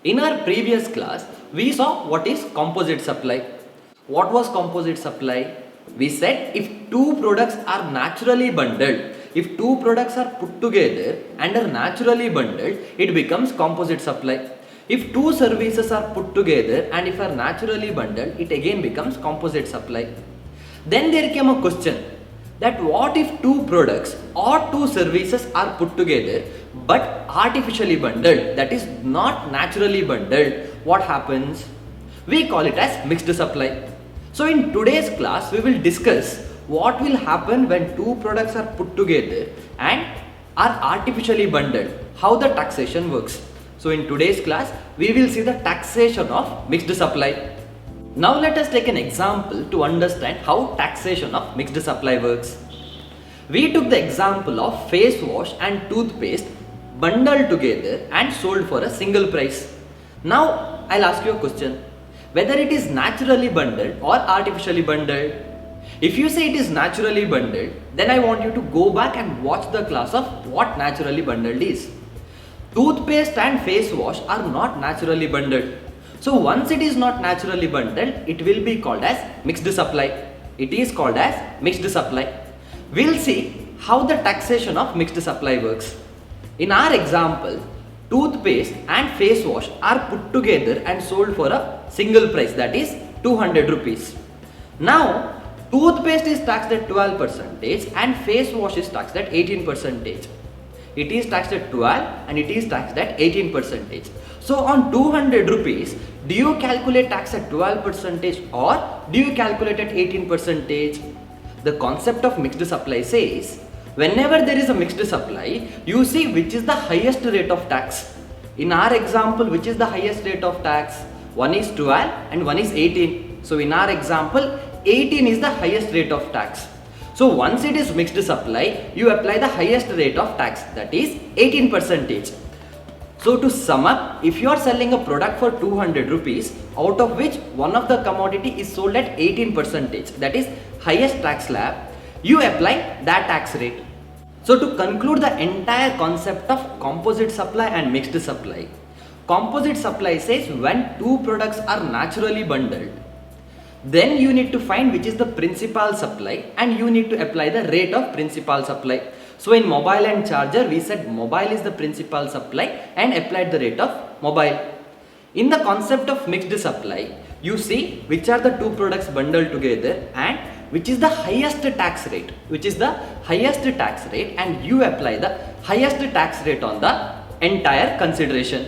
In our previous class, we saw what is composite supply. What was composite supply? We said if two products are naturally bundled, if two products are put together and are naturally bundled, it becomes composite supply. If two services are put together and if are naturally bundled, it again becomes composite supply. Then there came a question that what if two products or two services are put together but artificially bundled, that is not naturally bundled, what happens? We call it as mixed supply. So in today's class we will discuss what will happen when two products are put together and are artificially bundled, how the taxation works. So in today's class we will see the taxation of mixed supply. Now let us take an example to understand how taxation of mixed supply works. We took the example of face wash and toothpaste bundled together and sold for a single price. Now I'll ask you a question, whether it is naturally bundled or artificially bundled. If you say it is naturally bundled, then I want you to go back and watch the class of what naturally bundled is. Toothpaste and face wash are not naturally bundled. So once it is not naturally bundled, it will be called as mixed supply. It is called as mixed supply. We'll see how the taxation of mixed supply works. In our example, toothpaste and face wash are put together and sold for a single price, that is 200 rupees. Now, toothpaste is taxed at 12% and face wash is taxed at 18%. It is taxed at 12 and it is taxed at 18%. So on 200 rupees, do you calculate tax at 12% or do you calculate at 18%? The concept of mixed supply says, whenever there is a mixed supply, you see which is the highest rate of tax. In our example, which is the highest rate of tax? One is 12 and one is 18. So in our example, 18 is the highest rate of tax. So once it is mixed supply, you apply the highest rate of tax, that is 18%. So to sum up, if you are selling a product for 200 rupees, out of which one of the commodity is sold at 18%, that is highest tax slab, you apply that tax rate. So to conclude the entire concept of composite supply and mixed supply, composite supply says when two products are naturally bundled, then you need to find which is the principal supply and you need to apply the rate of principal supply. So in mobile and charger, we said mobile is the principal supply and applied the rate of mobile. In the concept of mixed supply, you see which are the two products bundled together and which is the highest tax rate, and you apply the highest tax rate on the entire consideration.